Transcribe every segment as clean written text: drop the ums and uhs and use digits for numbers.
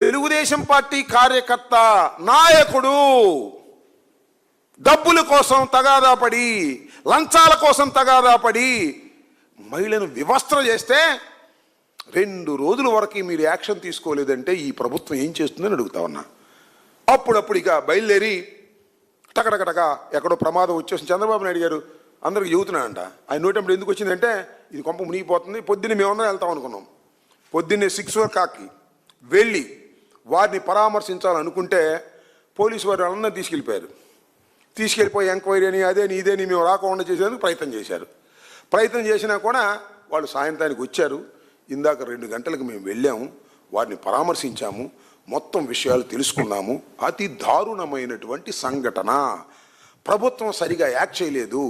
Telugu Desam party కార్యకర్త నాయకుడు డబ్బుల కోసం తగాదా పడి, లంచాల కోసం తగాదా పడి మహిళను వివస్త్ర చేస్తే 2 రోజుల వరకు మీరు యాక్షన్ తీసుకోలేదంటే ఈ ప్రభుత్వం ఏం చేస్తుందని అడుగుతా ఉన్నా. అప్పుడప్పుడు ఇక బయలుదేరి టకటకటక ఎక్కడో ప్రమాదం వచ్చేసి చంద్రబాబు నాయుడు గారు అందరికి చెబుతున్నాడంట. ఆయన నోటప్పుడు ఎందుకు వచ్చిందంటే ఇది కొంప మునిగిపోతుంది. పొద్దున్నే మేమందరం వెళ్తాం అనుకున్నాం. పొద్దున్నే 6 o'clockకి వెళ్ళి వారిని పరామర్శించాలనుకుంటే పోలీసు వారు వాళ్ళందరూ తీసుకెళ్ళిపోయి ఎంక్వైరీ అని అదేని ఇదేని మేము రాకుండా చేసేందుకు ప్రయత్నం చేశారు. ప్రయత్నం చేసినా కూడా వాళ్ళు సాయంత్రానికి వచ్చారు. ఇందాక 2 గంటలకు మేము వెళ్ళాము, వారిని పరామర్శించాము, మొత్తం విషయాలు తెలుసుకున్నాము. అతి దారుణమైనటువంటి సంఘటన. ప్రభుత్వం సరిగా యాక్ట్ చేయలేదు.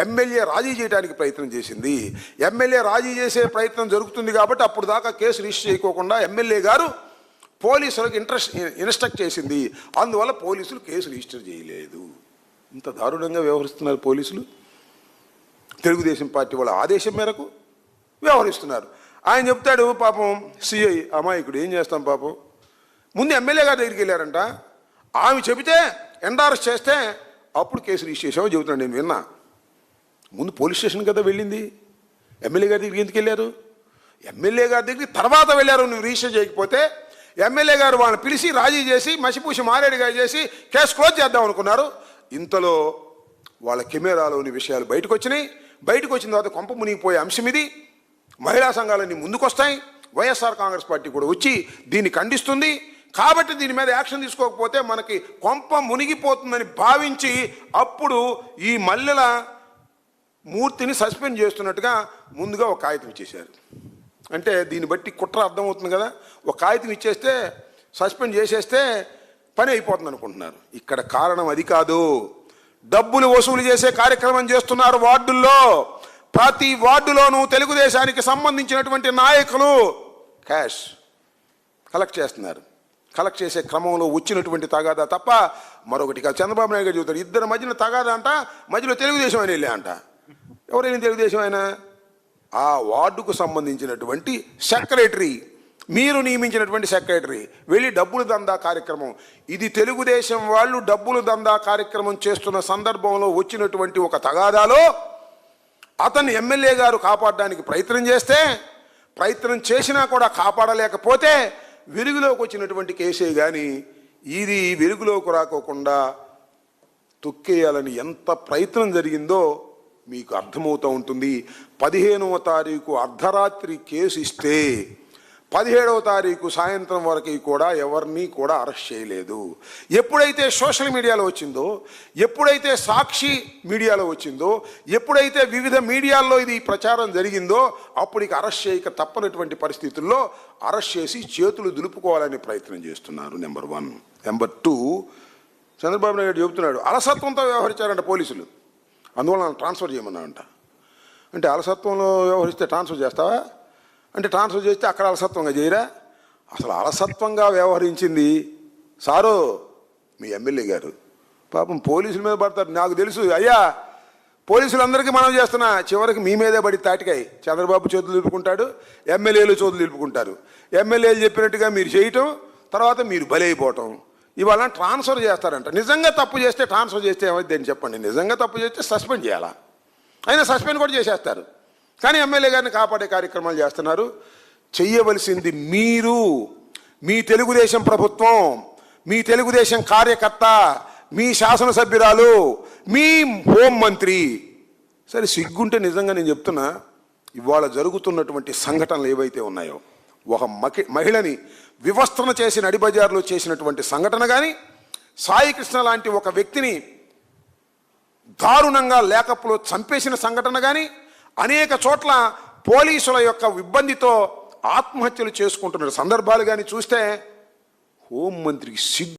ఎమ్మెల్యే రాజీ చేయడానికి ప్రయత్నం చేసింది. ఎమ్మెల్యే రాజీ చేసే ప్రయత్నం జరుగుతుంది కాబట్టి అప్పుడు దాకా కేసు రిజిస్టర్ చేయకోకుండా ఎమ్మెల్యే గారు పోలీసులకు ఇన్స్ట్రక్ట్ చేసింది. అందువల్ల పోలీసులు కేసు రిజిస్టర్ చేయలేదు. ఇంత దారుణంగా వ్యవహరిస్తున్నారు పోలీసులు. తెలుగుదేశం పార్టీ వాళ్ళ ఆదేశం మేరకు వ్యవహరిస్తున్నారు. ఆయన చెప్తాడు పాపం సిఐ అమాయకుడు, ఏం చేస్తాం పాపం. ముందు ఎమ్మెల్యే గారి దగ్గరికి వెళ్ళారంట. ఆమె చెబితే ఎండార్స్ చేస్తే అప్పుడు కేసు రిజిస్టర్ చేసామో చెబుతున్నాడు. నేను విన్నా. ముందు పోలీస్ స్టేషన్ కదా వెళ్ళింది. ఎమ్మెల్యే గారి దగ్గరికి ఎందుకు వెళ్ళారు? ఎమ్మెల్యే గారి దగ్గరికి తర్వాత వెళ్ళారు. నువ్వు రిజిస్టర్ చేయకపోతే ఎమ్మెల్యే గారు వాళ్ళని పిలిచి రాజీ చేసి మసిపూసి మారేడుగా చేసి కేసు క్లోజ్ చేద్దాం అనుకున్నారు. ఇంతలో వాళ్ళ కెమెరాలోని విషయాలు బయటకు వచ్చినాయి. బయటకు వచ్చిన తర్వాత కొంప మునిగిపోయే అంశం ఇది. మహిళా సంఘాలన్నీ ముందుకొస్తాయి. వైఎస్ఆర్ కాంగ్రెస్ పార్టీ కూడా వచ్చి దీన్ని ఖండిస్తుంది. కాబట్టి దీని మీద యాక్షన్ తీసుకోకపోతే మనకి కొంప మునిగిపోతుందని భావించి అప్పుడు ఈ మల్లెల మూర్తిని సస్పెండ్ చేస్తున్నట్టుగా ముందుగా ఒక కాగితం ఇచ్చేశారు. అంటే దీన్ని బట్టి కుట్ర అర్థమవుతుంది కదా. ఒక కాగితం ఇచ్చేస్తే సస్పెండ్ చేసేస్తే పని అయిపోతుంది అనుకుంటున్నారు. ఇక్కడ కారణం అది కాదు. డబ్బులు వసూలు చేసే కార్యక్రమం చేస్తున్నారు. వార్డుల్లో ప్రతి వార్డులోనూ తెలుగుదేశానికి సంబంధించినటువంటి నాయకులు క్యాష్ కలెక్ట్ చేస్తున్నారు. కలెక్ట్ చేసే క్రమంలో వచ్చినటువంటి తగాదా తప్ప మరొకటి కాదు. చంద్రబాబు నాయుడు గారు చెబుతారు ఇద్దరు మధ్యన తగాదా అంట, మధ్యలో తెలుగుదేశం ఆయన వెళ్ళా అంట. ఎవరైనా తెలుగుదేశం ఆయన ఆ వార్డుకు సంబంధించినటువంటి సెక్రటరీ, మీరు నియమించినటువంటి సెక్రటరీ వెళ్ళి డబ్బులు దందా కార్యక్రమం. ఇది తెలుగుదేశం వాళ్ళు డబ్బులు దందా కార్యక్రమం చేస్తున్న సందర్భంలో వచ్చినటువంటి ఒక తగాదాలో అతన్ని ఎమ్మెల్యే గారు కాపాడడానికి ప్రయత్నం చేసినా కూడా కాపాడలేకపోతే వెలుగులోకి వచ్చినటువంటి కేసే కానీ ఇది వెలుగులోకి రాకోకుండా తొక్కేయాలని ఎంత ప్రయత్నం జరిగిందో మీకు అర్థమవుతూ ఉంటుంది. 15వ తారీఖు అర్ధరాత్రి కేసు ఇస్తే 17వ తారీఖు సాయంత్రం వరకు కూడా ఎవరిని కూడా అరెస్ట్ చేయలేదు. ఎప్పుడైతే సోషల్ మీడియాలో వచ్చిందో, ఎప్పుడైతే సాక్షి మీడియాలో వచ్చిందో, ఎప్పుడైతే వివిధ మీడియాల్లో ఇది ప్రచారం జరిగిందో అప్పుడు ఇక అరెస్ట్ చేయక తప్పనటువంటి పరిస్థితుల్లో అరెస్ట్ చేసి చేతులు దులుపుకోవాలనే ప్రయత్నం చేస్తున్నారు. నెంబర్ 1. నెంబర్ 2, చంద్రబాబు నాయుడు చెబుతున్నాడు అలసత్వంతో వ్యవహరించారంట పోలీసులు, అందువల్ల ట్రాన్స్ఫర్ చేయమన్నారంట. అంటే అలసత్వంలో వ్యవహరిస్తే ట్రాన్స్ఫర్ చేస్తావా అంటే ట్రాన్స్ఫర్ చేస్తే అక్కడ అలసత్వంగా చేయరా? అసలు అలసత్వంగా వ్యవహరించింది సారు మీ ఎమ్మెల్యే గారు. పాపం పోలీసుల మీద పడతారు. నాకు తెలుసు అయ్యా, పోలీసులందరికీ మనం చేస్తున్నా చివరికి మీ మీదే పడి తాటికాయి. చంద్రబాబు చేతులు నిలుపుకుంటాడు, ఎమ్మెల్యేలు చేతులు నిలుపుకుంటారు. ఎమ్మెల్యేలు చెప్పినట్టుగా మీరు చేయటం, తర్వాత మీరు బలైపోవటం. ఇవాళ ట్రాన్స్ఫర్ చేస్తారంట. నిజంగా తప్పు చేస్తే ట్రాన్స్ఫర్ చేస్తే ఏమైంది అని చెప్పండి. నిజంగా తప్పు చేస్తే సస్పెండ్ చేయాలా? అయినా సస్పెండ్ కూడా చేసేస్తారు. కానీ ఎమ్మెల్యే గారిని కాపాడే కార్యక్రమాలు చేస్తున్నారు. చెయ్యవలసింది మీరు, మీ తెలుగుదేశం ప్రభుత్వం, మీ తెలుగుదేశం కార్యకర్త, మీ శాసనసభ్యురాలు, మీ హోంమంత్రి. సరే సిగ్గుంటే నిజంగా నేను చెప్తున్నా, ఇవాళ జరుగుతున్నటువంటి సంఘటనలు ఏవైతే ఉన్నాయో, ఒక మహిళని వివస్త్రణ చేసి నడిబజార్లో చేసినటువంటి సంఘటన కానీ, సాయి కృష్ణ లాంటి ఒక వ్యక్తిని దారుణంగా లేకపులో చంపేసిన సంఘటన కానీ, అనేక చోట్ల పోలీసుల యొక్క ఇబ్బందితో ఆత్మహత్యలు చేసుకుంటున్న సందర్భాలు కానీ చూస్తే హోంమంత్రికి సిగ్గు